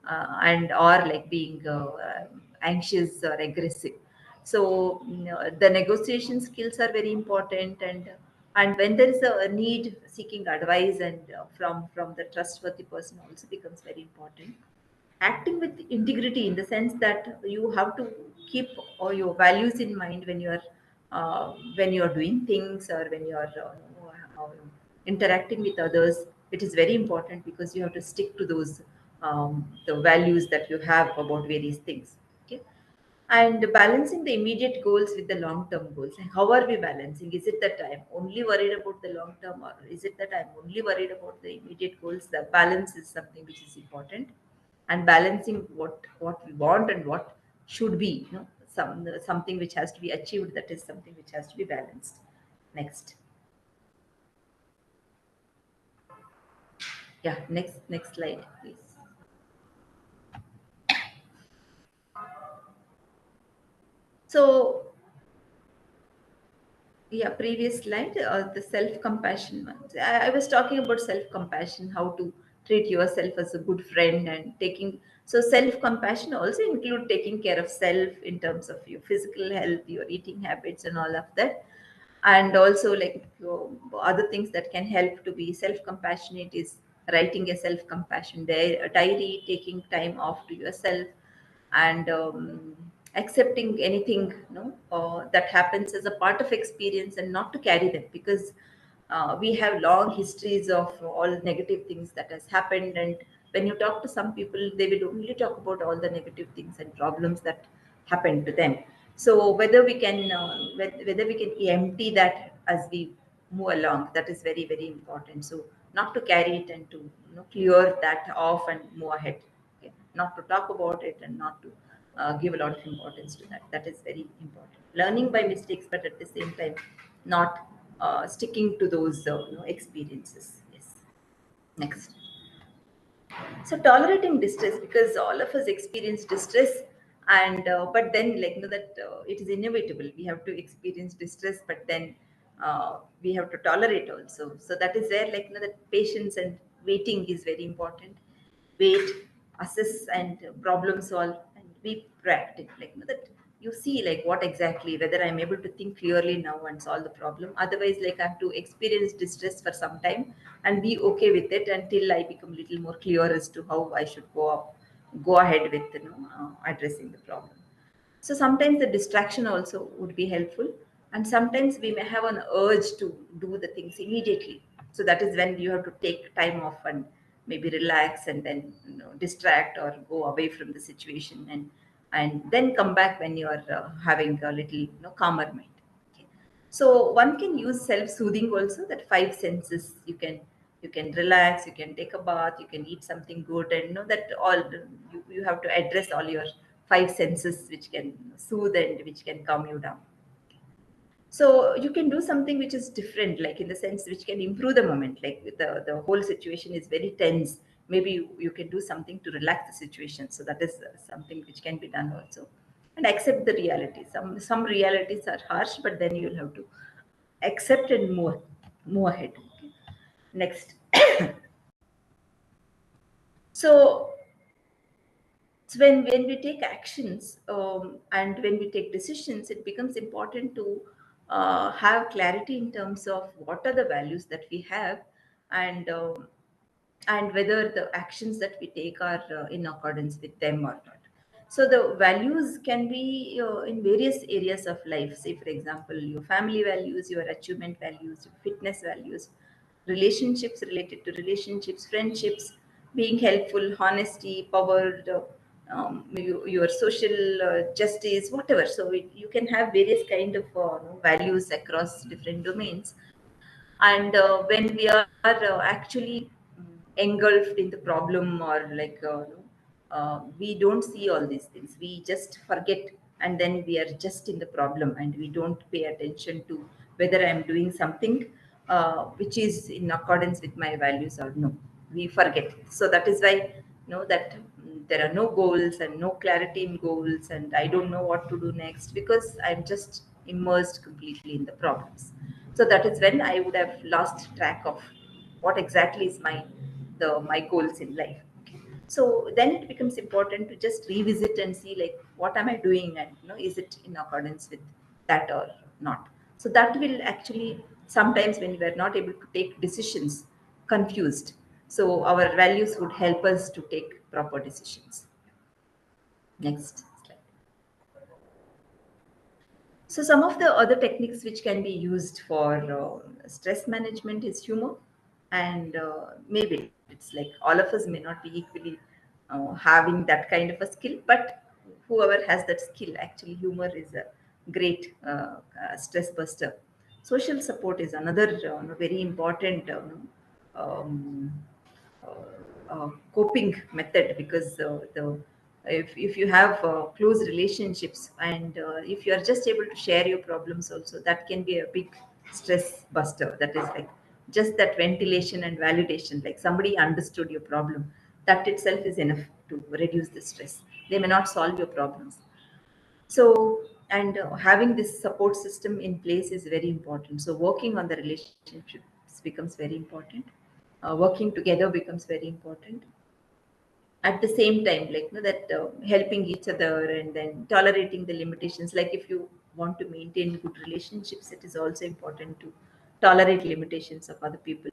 and or like being anxious or aggressive. So the negotiation skills are very important, and when there is a need, seeking advice and from the trustworthy person also becomes very important. Acting with integrity, in the sense that you have to keep all your values in mind when you are doing things, or when you are interacting with others. It is very important, because you have to stick to those the values that you have about various things. Okay. And balancing the immediate goals with the long term goals. And how are we balancing? Is it that I'm only worried about the long term, or is it that I'm only worried about the immediate goals? The balance is something which is important. And balancing what we want and what should be, something which has to be achieved, that is something which has to be balanced. Next. Yeah, next slide, please. So yeah, previous slide, the self compassion one. I was talking about self compassion, how to treat yourself as a good friend, and taking. So self compassion also include taking care of self in terms of your physical health, your eating habits, and all of that. And also like other things that can help to be self compassionate is writing a self compassion diary, taking time off to yourself, and accepting anything that happens as a part of experience, and not to carry them, because we have long histories of all negative things that has happened. And when you talk to some people, they will only talk about all the negative things and problems that happened to them. So whether we can empty that as we move along. That is very, very important. So not to carry it and to clear that off and move ahead. Okay? Not to talk about it and not to give a lot of importance to that. That is very important. Learning by mistakes, but at the same time, not sticking to those experiences. Yes. Next. So tolerating distress, because all of us experience distress, and but then that it is inevitable. We have to experience distress, but then we have to tolerate also. So that is where that patience and waiting is very important. Wait, assess, and problem solve, and be proactive. That you see what exactly, whether I'm able to think clearly now and solve the problem. Otherwise, I have to experience distress for some time and be okay with it until I become a little more clear as to how I should go ahead with addressing the problem. So sometimes the distraction also would be helpful, and sometimes we may have an urge to do the things immediately. So that is when you have to take time off and maybe relax, and then distract or go away from the situation, and then come back when you are having a little calmer mind. Okay. So one can use self-soothing also. That five senses, you can relax, you can take a bath, you can eat something good, and that all you have to address all your five senses which can soothe and which can calm you down. So you can do something which is different, like in the sense which can improve the moment. Like the whole situation is very tense. Maybe you can do something to relax the situation. So that is something which can be done also. And accept the reality. Some realities are harsh, but then you'll have to accept and move ahead. Okay. Next. So So when we take actions and when we take decisions, it becomes important to have clarity in terms of what are the values that we have, and and whether the actions that we take are in accordance with them or not. So the values can be in various areas of life. Say, for example, your family values, your achievement values, your fitness values, relationships, related to relationships, friendships, being helpful, honesty, power, your social justice, whatever. So you can have various kind of values across different domains. And when we are actually engulfed in the problem, or we don't see all these things, we just forget, and then we are just in the problem and we don't pay attention to whether I'm doing something which is in accordance with my values or no. We forget. So that is why that there are no goals and no clarity in goals, and I don't know what to do next because I'm just immersed completely in the problems. So that is when I would have lost track of what exactly is my goals in life. So then it becomes important to just revisit and see what am I doing, and is it in accordance with that or not. So that will actually, sometimes when we are not able to take decisions, confused, so our values would help us to take proper decisions. Next slide. So some of the other techniques which can be used for stress management is humor, and maybe it's like all of us may not be equally having that kind of a skill, but whoever has that skill, actually humor is a great stress buster. Social support is another very important um, coping method, because the if you have close relationships, and if you are just able to share your problems also, that can be a big stress buster. That is like just that ventilation and validation, like somebody understood your problem, that itself is enough to reduce the stress. They may not solve your problems. So, and having this support system in place is very important. So working on the relationships becomes very important. Working together becomes very important. At the same time, that helping each other, and then tolerating the limitations. Like if you want to maintain good relationships, it is also important to tolerate limitations of other people.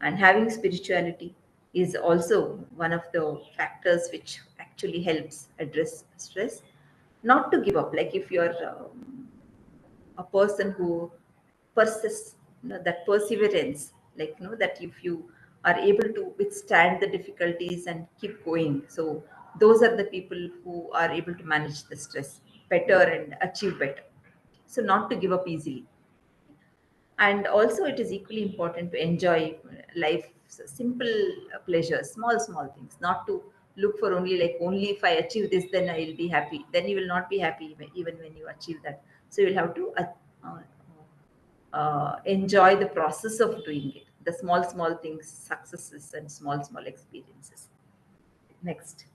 And having spirituality is also one of the factors which actually helps address stress. Not to give up. Like if you're a person who persists, that perseverance, that if you are able to withstand the difficulties and keep going, so those are the people who are able to manage the stress better and achieve better. So not to give up easily. And also it is equally important to enjoy life, simple pleasures, small things, not to look for only like, only if I achieve this then I will be happy. Then you will not be happy even when you achieve that. So you will have to enjoy the process of doing it, the small things, successes and small experiences. Next.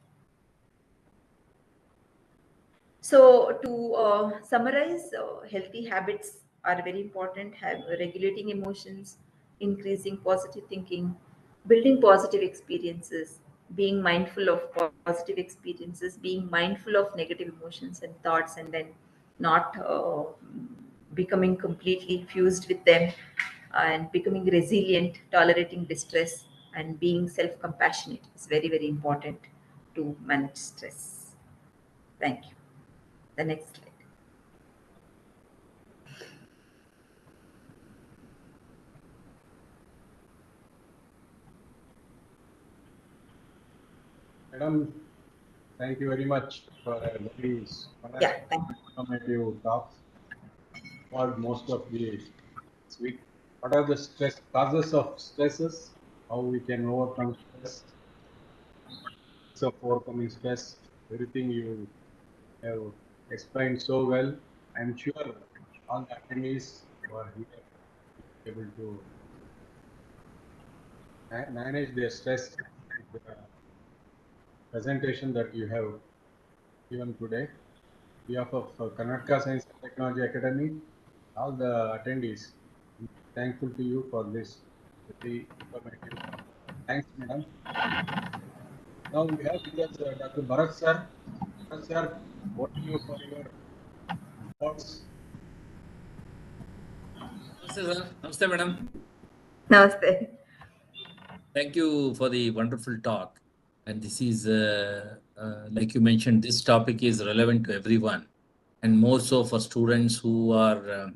So to summarize, healthy habits are very important. Have regulating emotions, increasing positive thinking, building positive experiences, being mindful of positive experiences, being mindful of negative emotions and thoughts, and then not becoming completely fused with them, and becoming resilient, tolerating distress, and being self-compassionate is very important to manage stress. Thank you. The next slide. Madam, thank you very much for a very Yeah, thank you. informative talks for most of the this week. What are the stress causes of stresses? How we can overcome stress? So overcoming stress, everything you have explained so well. I'm sure all the attendees who are here able to manage their stress with the presentation that you have given today. On behalf of Karnataka Science and Technology Academy, all the attendees, I'm thankful to you for this very informative. Thanks, madam. Now we have with us Dr. Bharat sir. Bharat sir, over to you for your thoughts. Namaste, sir. Namaste, madam. Namaste. Thank you for the wonderful talk. And this is, like you mentioned, this topic is relevant to everyone, and more so for students who are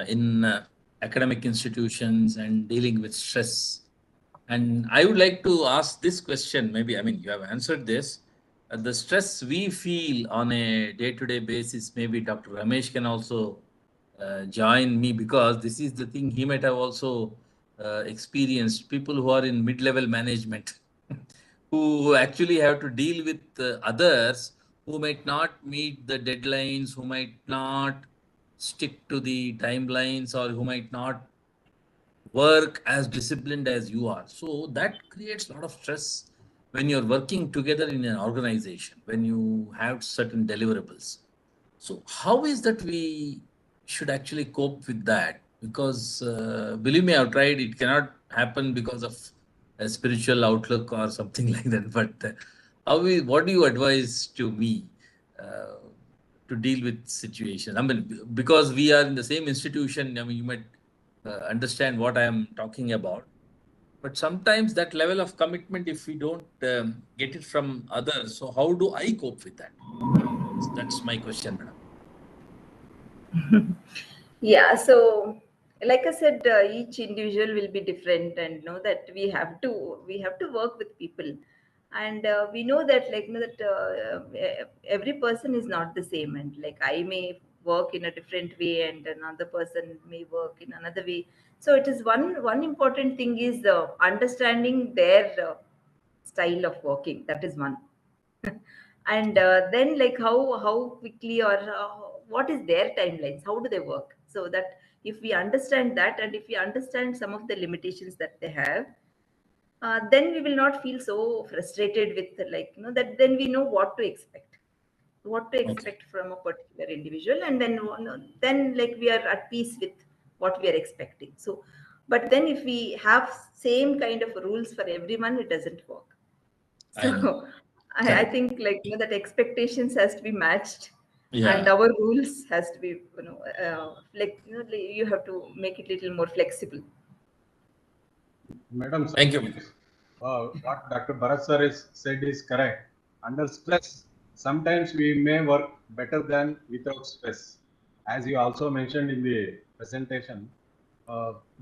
in academic institutions and dealing with stress. And I would like to ask this question. Maybe, I mean, you have answered this. The stress we feel on a day-to-day basis, maybe Dr. Ramesh can also join me, because this is the thing he might have also experienced. People who are in mid-level management who actually have to deal with others who might not meet the deadlines, who might not stick to the timelines, or who might not work as disciplined as you are. So that creates a lot of stress when you're working together in an organization, when you have certain deliverables. So how is that we should actually cope with that? Because believe me, I've tried. It cannot happen because of a spiritual outlook or something like that. But what do you advise to me uh, to deal with situations? I mean, because we are in the same institution. I mean, you might understand what I am talking about. But sometimes that level of commitment, if we don't get it from others, so how do I cope with that? That's my question, madam. Yeah, so like I said, each individual will be different, and know that we have to work with people, and we know that, like, that every person is not the same, and like I may work in a different way and another person may work in another way. So it is one important thing is understanding their style of working. That is one. And then, like, how quickly, or what is their timelines, how do they work, so that if we understand that, and if we understand some of the limitations that they have, then we will not feel so frustrated with, like, that then we know what to Okay. expect from a particular individual, and then like we are at peace with what we are expecting. So but then if we have same kind of rules for everyone, it doesn't work. I know. So I Correct. think, like, that expectations has to be matched, and Yeah. our rules has to be, like, you have to make it little more flexible. Madam, Thank you. sometimes what Dr. Bharat sir is said is correct. Under stress, sometimes we may work better than without stress. As you also mentioned in the presentation,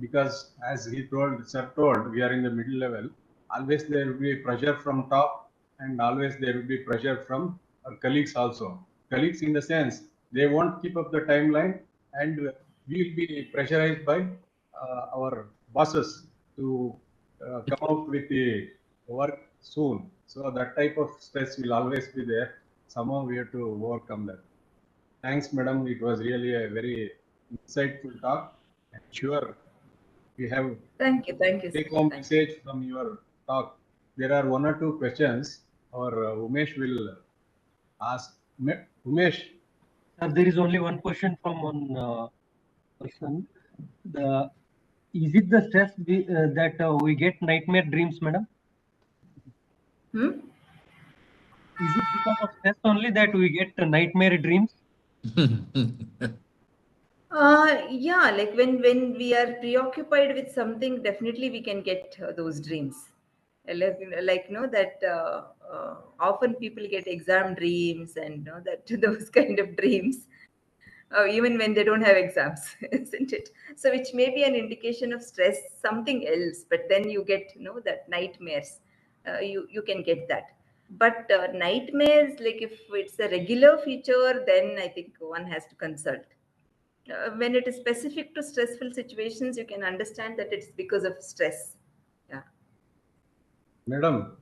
because as he told, sir told, we are in the middle level. Always there will be pressure from top, and always there will be pressure from our colleagues also. Colleagues, in the sense, they won't keep up the timeline, and we will be pressurized by our bosses to come out with the work soon. So that type of stress will always be there. Somehow we have to overcome that. Thanks, madam. It was really a very insightful talk. I'm sure we have Thank you. Thank you, sir. take home Thank you. message from your talk. There are one or two questions, or Umesh will ask. Umesh, There is only one question from one person. Is it the stress that we get nightmare dreams, madam? Hmm? Is it because of stress only that we get nightmare dreams? Yeah, like when we are preoccupied with something, definitely we can get those dreams. Like you know that often people get exam dreams and you know that those kind of dreams, even when they don't have exams, isn't it? So which may be an indication of stress, something else. But then you get you know that nightmares. You can get that. But nightmares, like if it's a regular feature, then I think one has to consult. When it is specific to stressful situations, you can understand that it's because of stress. Yeah. madam,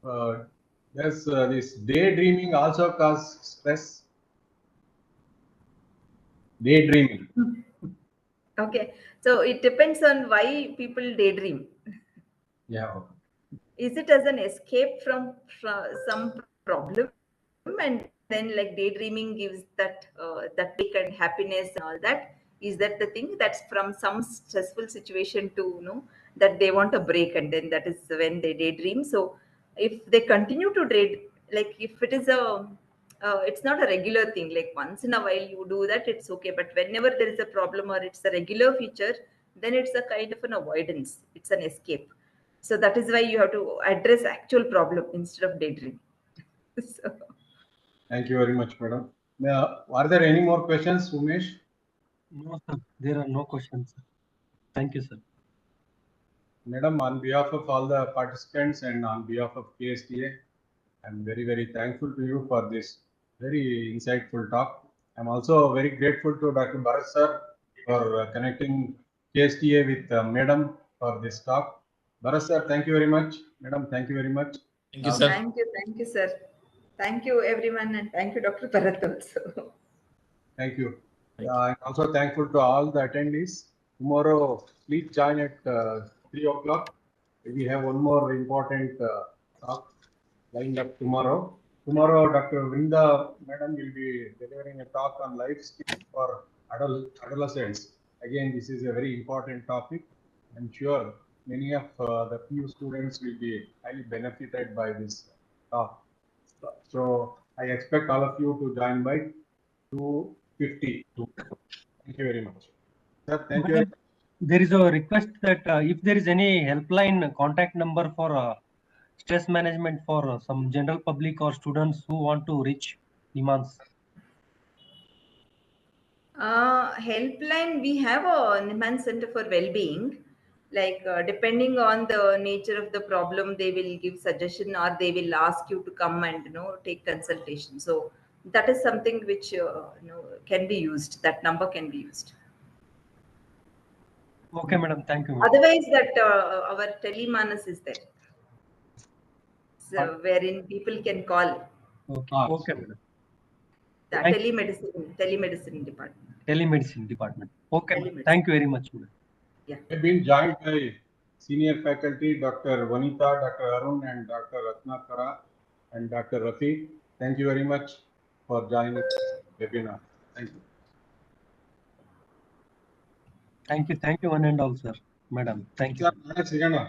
does this daydreaming also cause stress? Daydreaming. Okay. So it depends on why people daydream. Yeah. Is it as an escape from some problem, and then like daydreaming gives that peak and happiness and all that? Is that the thing that's from some stressful situation to you know that they want a break, and then that is when they daydream? So if they continue to daydream, like if it is a it's not a regular thing, like once in a while you do that, it's okay. But whenever there is a problem or it's a regular feature, then it's a kind of an avoidance, it's an escape. So that is why you have to address actual problem instead of daydream. So, Thank you very much, madam. Are there any more questions, Umesh? No, sir. There are no questions, sir. Thank you, sir. Madam, on behalf of all the participants and on behalf of KSTA, I'm very, very thankful to you for this very insightful talk. I'm also very grateful to Dr. Bharat sir for connecting KSTA with Madam for this talk. Bharat sir, thank you very much. Madam, thank you very much. Thank you, sir. thank you, sir. Thank you, everyone, and thank you, Dr. Bharat also. Thank you. Thank you. I'm also thankful to all the attendees. Tomorrow, please join at 3 o'clock. We have one more important talk lined up tomorrow. Tomorrow, Dr. Vrinda Madam will be delivering a talk on life skills for adolescents. Again, this is a very important topic. I'm sure many of the PU students will be highly benefited by this talk. So I expect all of you to join by 2:50. Thank you very much. Sir, thank you. Madam, there is a request that if there is any helpline contact number for stress management for some general public or students who want to reach imams. Helpline, we have a Niman Center for Wellbeing. Like depending on the nature of the problem, they will give suggestion or they will ask you to come and you know take consultation. So that is something which you know can be used. That number can be used. Okay, madam. Thank you, madam. Otherwise, that our telemanas is there, so wherein people can call. Okay, okay, madam. The Thank- telemedicine department. Telemedicine department. Okay, madam. Telemedicine. Thank you very much, madam. I've been joined by senior faculty, Dr. Vanita, Dr. Arun, and Dr. Ratnakara, and Dr. Rafi. Thank you very much for joining this webinar. Thank you. Thank you, one and all, sir. Madam, thank you. Sir, Srigana.